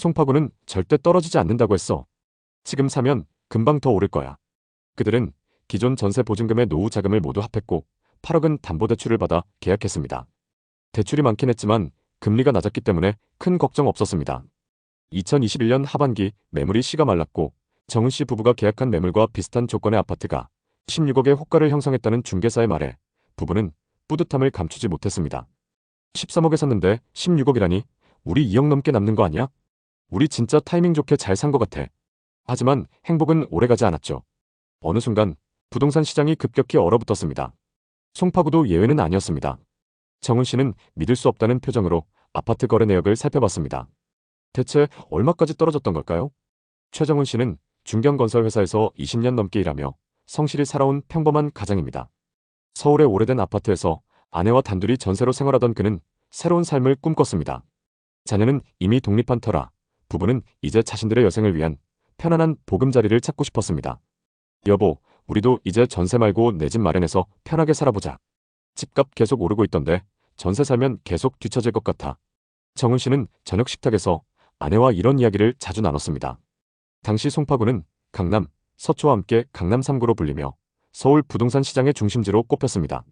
송파구는 절대 떨어지지 않는다고 했어. 지금 사면 금방 더 오를 거야. 그들은 기존 전세 보증금의 노후 자금을 모두 합했고 8억은 담보대출을 받아 계약했습니다. 대출이 많긴 했지만 금리가 낮았기 때문에 큰 걱정 없었습니다. 2021년 하반기 매물이 씨가 말랐고 정은 씨 부부가 계약한 매물과 비슷한 조건의 아파트가 16억의 호가를 형성했다는 중개사의 말에 부부는 뿌듯함을 감추지 못했습니다. 13억에 샀는데 16억이라니 우리 2억 넘게 남는 거 아니야? 우리 진짜 타이밍 좋게 잘 산 것 같아. 하지만 행복은 오래가지 않았죠. 어느 순간 부동산 시장이 급격히 얼어붙었습니다. 송파구도 예외는 아니었습니다. 정은 씨는 믿을 수 없다는 표정으로 아파트 거래 내역을 살펴봤습니다. 대체 얼마까지 떨어졌던 걸까요? 최정은 씨는 중견건설 회사에서 20년 넘게 일하며 성실히 살아온 평범한 가장입니다. 서울의 오래된 아파트에서 아내와 단둘이 전세로 생활하던 그는 새로운 삶을 꿈꿨습니다. 자녀는 이미 독립한 터라 부부는 이제 자신들의 여생을 위한 편안한 보금자리를 찾고 싶었습니다. 여보, 우리도 이제 전세 말고 내 집 마련해서 편하게 살아보자. 집값 계속 오르고 있던데 전세 살면 계속 뒤처질 것 같아. 정은 씨는 저녁 식탁에서 아내와 이런 이야기를 자주 나눴습니다. 당시 송파구는 강남, 서초와 함께 강남 3구로 불리며 서울 부동산 시장의 중심지로 꼽혔습니다.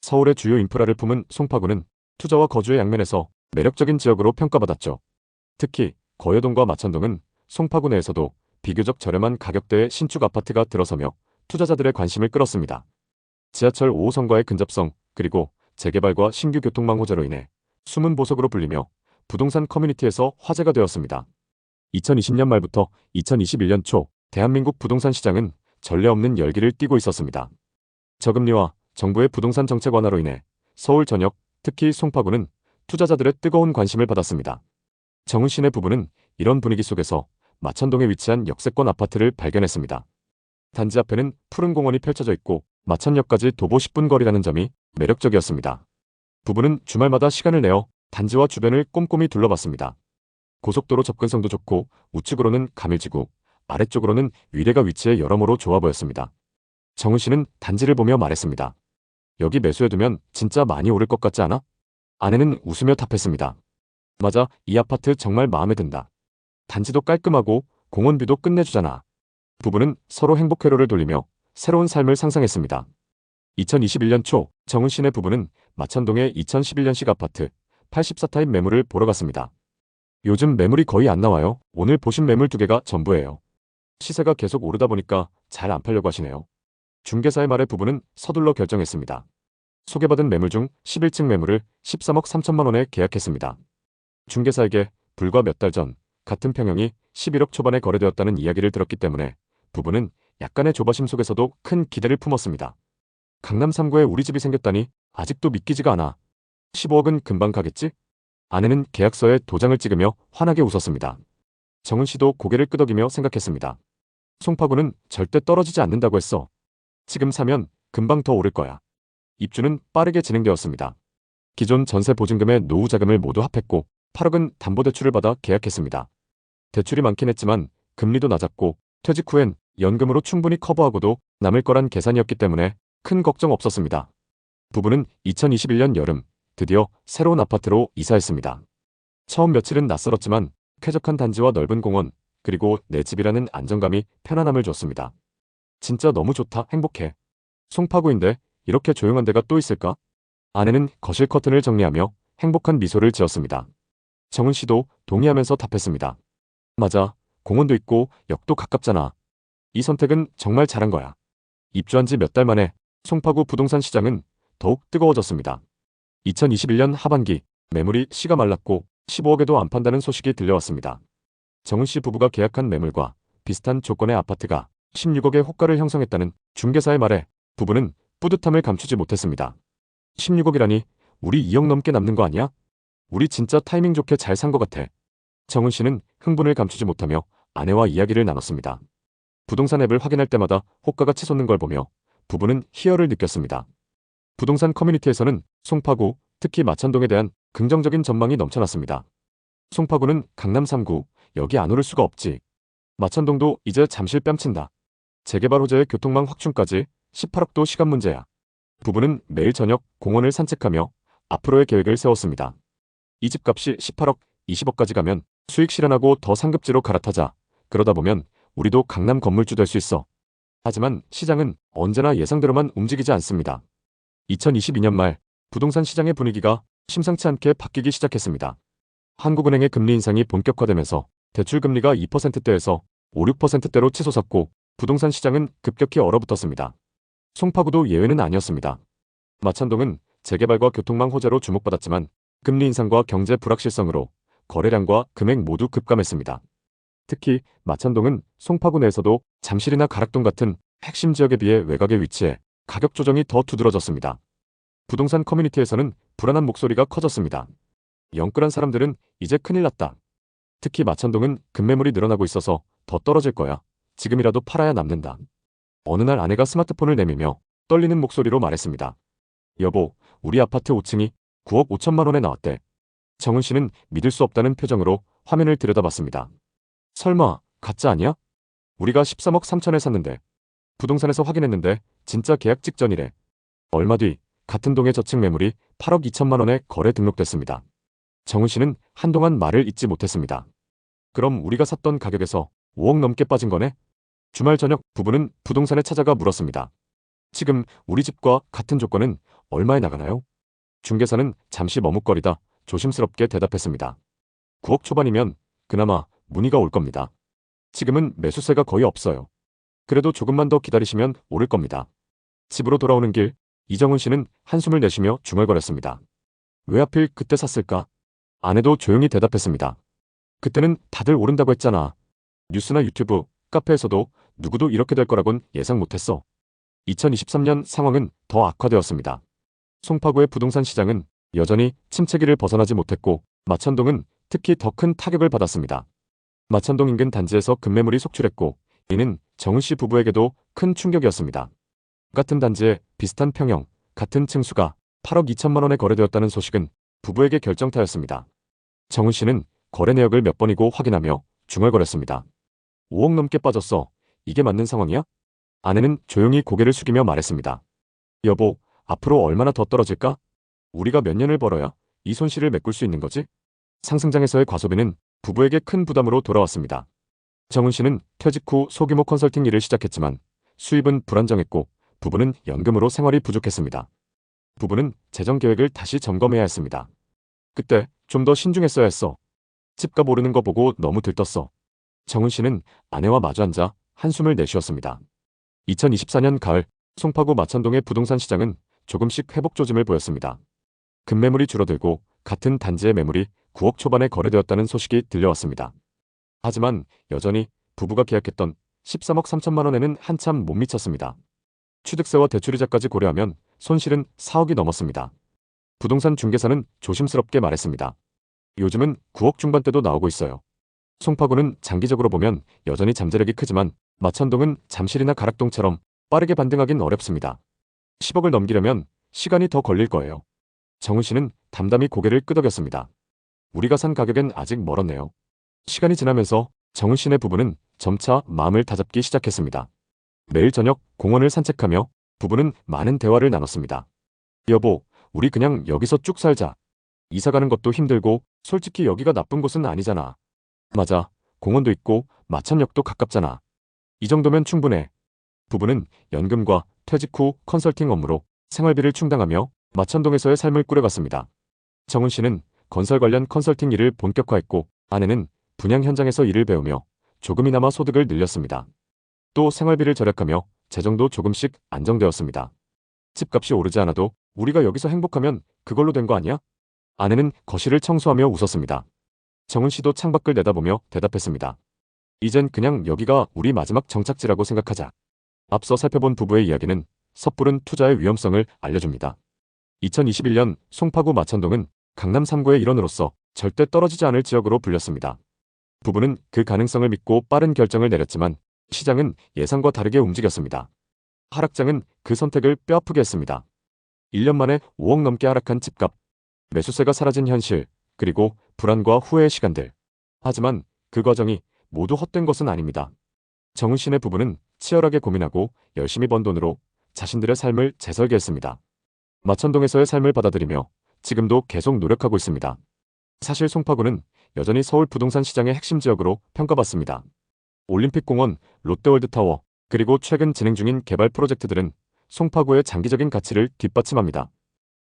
서울의 주요 인프라를 품은 송파구는 투자와 거주의 양면에서 매력적인 지역으로 평가받았죠. 특히 거여동과 마천동은 송파구 내에서도 비교적 저렴한 가격대의 신축 아파트가 들어서며 투자자들의 관심을 끌었습니다. 지하철 5호선과의 근접성 그리고 재개발과 신규 교통망 호재로 인해 숨은 보석으로 불리며 부동산 커뮤니티에서 화제가 되었습니다. 2020년 말부터 2021년 초 대한민국 부동산 시장은 전례 없는 열기를 띠고 있었습니다. 저금리와 정부의 부동산 정책 완화로 인해 서울 전역, 특히 송파구는 투자자들의 뜨거운 관심을 받았습니다. 정은 씨네 부부는 이런 분위기 속에서 마천동에 위치한 역세권 아파트를 발견했습니다. 단지 앞에는 푸른 공원이 펼쳐져 있고 마천역까지 도보 10분 거리라는 점이 매력적이었습니다. 부부는 주말마다 시간을 내어 단지와 주변을 꼼꼼히 둘러봤습니다. 고속도로 접근성도 좋고 우측으로는 가밀지구, 아래쪽으로는 위례가 위치해 여러모로 좋아 보였습니다. 정은 씨는 단지를 보며 말했습니다. 여기 매수해두면 진짜 많이 오를 것 같지 않아? 아내는 웃으며 답했습니다. 맞아, 이 아파트 정말 마음에 든다. 단지도 깔끔하고 공원뷰도 끝내주잖아. 부부는 서로 행복 회로를 돌리며 새로운 삶을 상상했습니다. 2021년 초 정은 씨네 부부는 마천동의 2011년식 아파트 84타입 매물을 보러 갔습니다. 요즘 매물이 거의 안 나와요. 오늘 보신 매물 2개가 전부예요. 시세가 계속 오르다 보니까 잘 안 팔려고 하시네요. 중개사의 말에 부부는 서둘러 결정했습니다. 소개받은 매물 중 11층 매물을 13억 3천만 원에 계약했습니다. 중개사에게 불과 몇 달 전 같은 평형이 11억 초반에 거래되었다는 이야기를 들었기 때문에 부부는 약간의 조바심 속에서도 큰 기대를 품었습니다. 강남 3구에 우리 집이 생겼다니 아직도 믿기지가 않아. 15억은 금방 가겠지? 아내는 계약서에 도장을 찍으며 환하게 웃었습니다. 정은 씨도 고개를 끄덕이며 생각했습니다. 송파구는 절대 떨어지지 않는다고 했어. 지금 사면 금방 더 오를 거야. 입주는 빠르게 진행되었습니다. 기존 전세 보증금의 노후 자금을 모두 합했고 8억은 담보대출을 받아 계약했습니다. 대출이 많긴 했지만 금리도 낮았고 퇴직 후엔 연금으로 충분히 커버하고도 남을 거란 계산이었기 때문에 큰 걱정 없었습니다. 부부는 2021년 여름 드디어 새로운 아파트로 이사했습니다. 처음 며칠은 낯설었지만 쾌적한 단지와 넓은 공원 그리고 내 집이라는 안정감이 편안함을 줬습니다. 진짜 너무 좋다, 행복해. 송파구인데 이렇게 조용한 데가 또 있을까? 아내는 거실 커튼을 정리하며 행복한 미소를 지었습니다. 정은 씨도 동의하면서 답했습니다. 맞아, 공원도 있고 역도 가깝잖아. 이 선택은 정말 잘한 거야. 입주한 지 몇 달 만에 송파구 부동산 시장은 더욱 뜨거워졌습니다. 2021년 하반기 매물이 씨가 말랐고 15억에도 안 판다는 소식이 들려왔습니다. 정은 씨 부부가 계약한 매물과 비슷한 조건의 아파트가 16억의 호가를 형성했다는 중개사의 말에 부부는 뿌듯함을 감추지 못했습니다. 16억이라니 우리 2억 넘게 남는 거 아니야? 우리 진짜 타이밍 좋게 잘 산 것 같아. 정은 씨는 흥분을 감추지 못하며 아내와 이야기를 나눴습니다. 부동산 앱을 확인할 때마다 호가가 치솟는 걸 보며 부부는 희열을 느꼈습니다. 부동산 커뮤니티에서는 송파구, 특히 마천동에 대한 긍정적인 전망이 넘쳐났습니다. 송파구는 강남 3구, 여기 안 오를 수가 없지. 마천동도 이제 잠실 뺨친다. 재개발 호재의 교통망 확충까지 18억도 시간 문제야. 부부는 매일 저녁 공원을 산책하며 앞으로의 계획을 세웠습니다. 이 집값이 18억, 20억까지 가면 수익 실현하고 더 상급지로 갈아타자. 그러다 보면 우리도 강남 건물주 될 수 있어. 하지만 시장은 언제나 예상대로만 움직이지 않습니다. 2022년 말 부동산 시장의 분위기가 심상치 않게 바뀌기 시작했습니다. 한국은행의 금리 인상이 본격화되면서 대출금리가 2%대에서 5, 6%대로 치솟았고 부동산 시장은 급격히 얼어붙었습니다. 송파구도 예외는 아니었습니다. 마천동은 재개발과 교통망 호재로 주목받았지만 금리 인상과 경제 불확실성으로 거래량과 금액 모두 급감했습니다. 특히 마천동은 송파구 내에서도 잠실이나 가락동 같은 핵심 지역에 비해 외곽에 위치해 가격 조정이 더 두드러졌습니다. 부동산 커뮤니티에서는 불안한 목소리가 커졌습니다. 영끌한 사람들은 이제 큰일 났다. 특히 마천동은 급매물이 늘어나고 있어서 더 떨어질 거야. 지금이라도 팔아야 남는다. 어느 날 아내가 스마트폰을 내밀며 떨리는 목소리로 말했습니다. 여보, 우리 아파트 5층이 9억 5천만 원에 나왔대. 정은 씨는 믿을 수 없다는 표정으로 화면을 들여다봤습니다. 설마 가짜 아니야? 우리가 13억 3천에 샀는데. 부동산에서 확인했는데 진짜 계약 직전이래. 얼마 뒤 같은 동의 저층 매물이 8억 2천만 원에 거래 등록됐습니다. 정은 씨는 한동안 말을 잇지 못했습니다. 그럼 우리가 샀던 가격에서 5억 넘게 빠진 거네? 주말 저녁 부부는 부동산에 찾아가 물었습니다. 지금 우리 집과 같은 조건은 얼마에 나가나요? 중개사는 잠시 머뭇거리다 조심스럽게 대답했습니다. 9억 초반이면 그나마 문의가 올 겁니다. 지금은 매수세가 거의 없어요. 그래도 조금만 더 기다리시면 오를 겁니다. 집으로 돌아오는 길 이정은 씨는 한숨을 내쉬며 중얼거렸습니다. 왜 하필 그때 샀을까? 아내도 조용히 대답했습니다. 그때는 다들 오른다고 했잖아. 뉴스나 유튜브, 카페에서도 누구도 이렇게 될 거라곤 예상 못했어. 2023년 상황은 더 악화되었습니다. 송파구의 부동산 시장은 여전히 침체기를 벗어나지 못했고 마천동은 특히 더 큰 타격을 받았습니다. 마천동 인근 단지에서 급매물이 속출했고 이는 정은 씨 부부에게도 큰 충격이었습니다. 같은 단지에 비슷한 평형, 같은 층수가 8억 2천만 원에 거래되었다는 소식은 부부에게 결정타였습니다. 정은 씨는 거래 내역을 몇 번이고 확인하며 중얼거렸습니다. 5억 넘게 빠졌어. 이게 맞는 상황이야? 아내는 조용히 고개를 숙이며 말했습니다. 여보, 앞으로 얼마나 더 떨어질까? 우리가 몇 년을 벌어야 이 손실을 메꿀 수 있는 거지? 상승장에서의 과소비는 부부에게 큰 부담으로 돌아왔습니다. 정은 씨는 퇴직 후 소규모 컨설팅 일을 시작했지만 수입은 불안정했고 부부는 연금으로 생활이 부족했습니다. 부부는 재정 계획을 다시 점검해야 했습니다. 그때 좀 더 신중했어야 했어. 집값 오르는 거 보고 너무 들떴어. 정은 씨는 아내와 마주 앉아 한숨을 내쉬었습니다. 2024년 가을 송파구 마천동의 부동산 시장은 조금씩 회복 조짐을 보였습니다. 급매물이 줄어들고 같은 단지의 매물이 9억 초반에 거래되었다는 소식이 들려왔습니다. 하지만 여전히 부부가 계약했던 13억 3천만 원에는 한참 못 미쳤습니다. 취득세와 대출이자까지 고려하면 손실은 4억이 넘었습니다. 부동산 중개사는 조심스럽게 말했습니다. 요즘은 9억 중반대도 나오고 있어요. 송파구는 장기적으로 보면 여전히 잠재력이 크지만 마천동은 잠실이나 가락동처럼 빠르게 반등하긴 어렵습니다. 10억을 넘기려면 시간이 더 걸릴 거예요. 정은 씨는 담담히 고개를 끄덕였습니다. 우리가 산 가격엔 아직 멀었네요. 시간이 지나면서 정은 씨네 부부는 점차 마음을 다잡기 시작했습니다. 매일 저녁 공원을 산책하며 부부는 많은 대화를 나눴습니다. 여보, 우리 그냥 여기서 쭉 살자. 이사 가는 것도 힘들고 솔직히 여기가 나쁜 곳은 아니잖아. 맞아. 공원도 있고 마천역도 가깝잖아. 이 정도면 충분해. 부부는 연금과 퇴직 후 컨설팅 업무로 생활비를 충당하며 마천동에서의 삶을 꾸려갔습니다. 정은 씨는 건설 관련 컨설팅 일을 본격화했고 아내는 분양 현장에서 일을 배우며 조금이나마 소득을 늘렸습니다. 또 생활비를 절약하며 재정도 조금씩 안정되었습니다. 집값이 오르지 않아도 우리가 여기서 행복하면 그걸로 된 거 아니야? 아내는 거실을 청소하며 웃었습니다. 정은 씨도 창밖을 내다보며 대답했습니다. 이젠 그냥 여기가 우리 마지막 정착지라고 생각하자. 앞서 살펴본 부부의 이야기는 섣부른 투자의 위험성을 알려줍니다. 2021년 송파구 마천동은 강남 3구의 일원으로서 절대 떨어지지 않을 지역으로 불렸습니다. 부부는 그 가능성을 믿고 빠른 결정을 내렸지만 시장은 예상과 다르게 움직였습니다. 하락장은 그 선택을 뼈아프게 했습니다. 1년 만에 5억 넘게 하락한 집값, 매수세가 사라진 현실, 그리고 불안과 후회의 시간들. 하지만 그 과정이 모두 헛된 것은 아닙니다. 정은 씨네 부부는 치열하게 고민하고 열심히 번 돈으로 자신들의 삶을 재설계했습니다. 마천동에서의 삶을 받아들이며 지금도 계속 노력하고 있습니다. 사실 송파구는 여전히 서울 부동산 시장의 핵심 지역으로 평가받습니다. 올림픽공원, 롯데월드타워, 그리고 최근 진행 중인 개발 프로젝트들은 송파구의 장기적인 가치를 뒷받침합니다.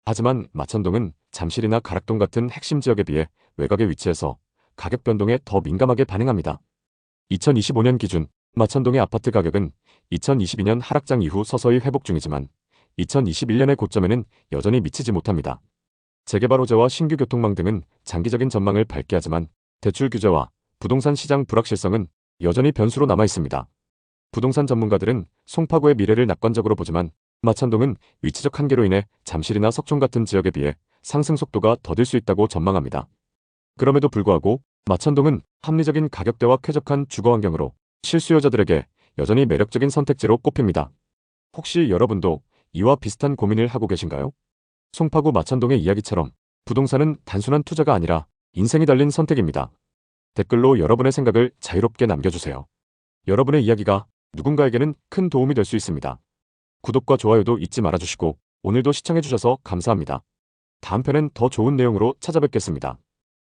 하지만 마천동은 잠실이나 가락동 같은 핵심 지역에 비해 외곽에 위치해서 가격 변동에 더 민감하게 반응합니다. 2025년 기준 마천동의 아파트 가격은 2022년 하락장 이후 서서히 회복 중이지만 2021년의 고점에는 여전히 미치지 못합니다. 재개발 호재와 신규 교통망 등은 장기적인 전망을 밝게 하지만 대출 규제와 부동산 시장 불확실성은 여전히 변수로 남아 있습니다. 부동산 전문가들은 송파구의 미래를 낙관적으로 보지만 마천동은 위치적 한계로 인해 잠실이나 석촌 같은 지역에 비해 상승 속도가 더딜 수 있다고 전망합니다. 그럼에도 불구하고 마천동은 합리적인 가격대와 쾌적한 주거 환경으로 실수요자들에게 여전히 매력적인 선택지로 꼽힙니다. 혹시 여러분도 이와 비슷한 고민을 하고 계신가요? 송파구 마천동의 이야기처럼 부동산은 단순한 투자가 아니라 인생이 달린 선택입니다. 댓글로 여러분의 생각을 자유롭게 남겨주세요. 여러분의 이야기가 누군가에게는 큰 도움이 될 수 있습니다. 구독과 좋아요도 잊지 말아주시고 오늘도 시청해주셔서 감사합니다. 다음 편엔 더 좋은 내용으로 찾아뵙겠습니다.